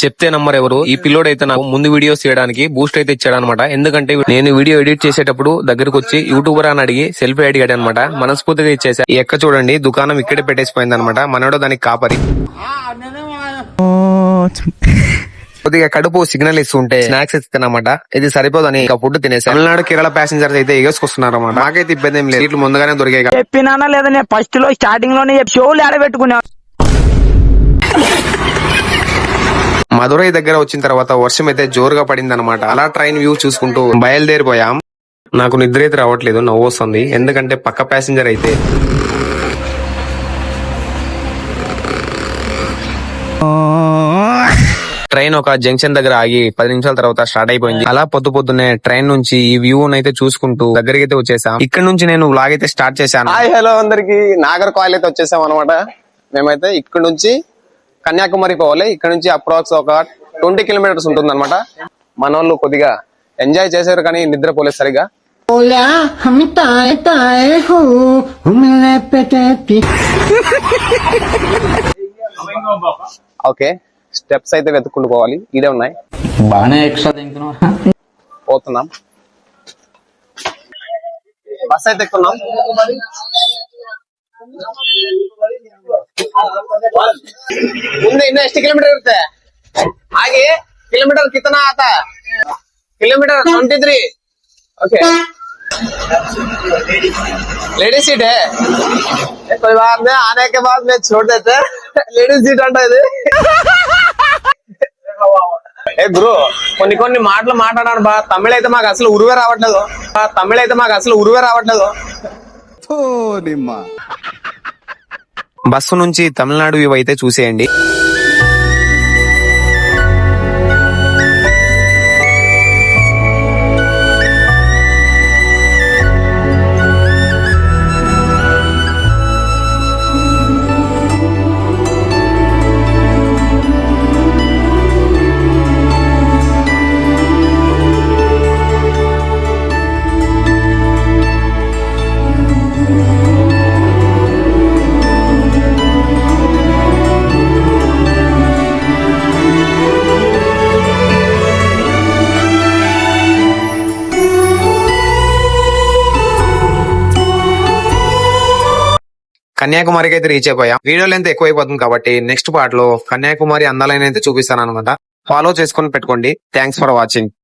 చెప్తే నమ్మరు ఎవరు. ఈ పిల్లోడు అయితే నాకు ముందు వీడియోస్ చేయడానికి బూస్ట్ అయితే ఇచ్చాడు అనమాట. ఎందుకంటే నేను వీడియో ఎడిట్ చేసేటప్పుడు దగ్గరకు వచ్చి యూట్యూబర్ అని అడిగి సెల్ఫీ అడిగాడు అనమాట. మనస్ఫూర్తిగా ఇచ్చేసా. ఈ ఎక్క చూడండి దుకాణం ఇక్కడే పెట్టేసిపోయింది అనమాట. మనోడో దానికి కాపరి. కొద్దిగా కడుపు సిగ్నల్ ఇస్తుంటే స్నాక్స్ ఇస్తానమాట. ఇది సరిపోదని ఇంకా ఫుడ్ తినేసి తమిళనాడు కేరళ ప్యాసింజర్స్ అయితే ఎగేసుకొస్తున్నారు అన్నమాట. నాకైతే ఇబ్బంది ఏం లేదు, సీట్లు ముందుగానే దొరికాయి. చెప్పినా లేదా నేను ఫస్ట్ లో స్టార్టింగ్ లోనే షోలు ఆడబెట్టుకున్నా. మధురై దగ్గర వచ్చిన తర్వాత వర్షం అయితే జోరుగా పడింది అనమాట. అలా ట్రైన్ వ్యూ చూసుకుంటూ బయలుదేరిపోయాం. నాకు నిద్ర అయితే రావట్లేదు, నవ్వు వస్తుంది. ఎందుకంటే పక్క ప్యాసింజర్ అయితే ట్రైన్ ఒక జంక్షన్ దగ్గర ఆగి 10 నిమిషాల తర్వాత స్టార్ట్ అయిపోయింది. అలా పొద్దున్నే ట్రైన్ నుంచి ఈ వ్యూ అయితే చూసుకుంటూ దగ్గరికి అయితే వచ్చేసాం. ఇక్కడ నుంచి నేను వ్లాగ్ అయితే స్టార్ట్ చేశాను. హాయ్ హలో అందరికి, నాగర్కోయిల్ అయితే వచ్చేసాం అనమాట. మేమైతే ఇక్కడ నుంచి కన్యాకుమారి పోవాలి. ఇక్కడ నుంచి అప్రాక్స్ ఒక 20 కిలోమీటర్స్ ఉంటుంది అనమాట. మన వాళ్ళు కొద్దిగా ఎంజాయ్ చేశారు కానీ నిద్రపోలేదు సరిగా. ఓకే, స్టెప్స్ అయితే వెతుక్కుంటూ పోవాలి. ఇదే ఉన్నాయి, బాగానే ఎక్స్ట్రా తింటున్నా. పోతున్నాం. బస్ అయితే ఎక్కున్నాం. ಮುಂದೆ ಇನ್ನು ಎಷ್ಟು ಕಿಲೋಮೀಟರ್ ಇರುತ್ತೆ? ಹಾಗೆ ಕಿಲೋಮೀಟರ್ ಕಿतना आता? किलोमीटर 23. ओके, लेडीज सीट है, कोई बात नहीं, आने के बाद मैं छोड़ देते. लेडीज सीट अंटा ఇది. ఏ గురు, కొన్ని మాటలు మాట్లాడాను బా. తమిళ అయితే మాకు అసలు ఉరువే రావట్లేదు. బస్సు నుంచి తమిళనాడు వ్యూ అయితే చూసేయండి. కన్యాకుమారికి అయితే రీచ్ అయిపోయాం. వీడియో లెంత్ ఎక్కువైపోతుంది కాబట్టి నెక్స్ట్ పార్ట్ లో కన్యాకుమారి అందాలైన అయితే చూపిస్తాను అనమాట. ఫాలో చేసుకొని పెట్టుకోండి. Thanks for watching.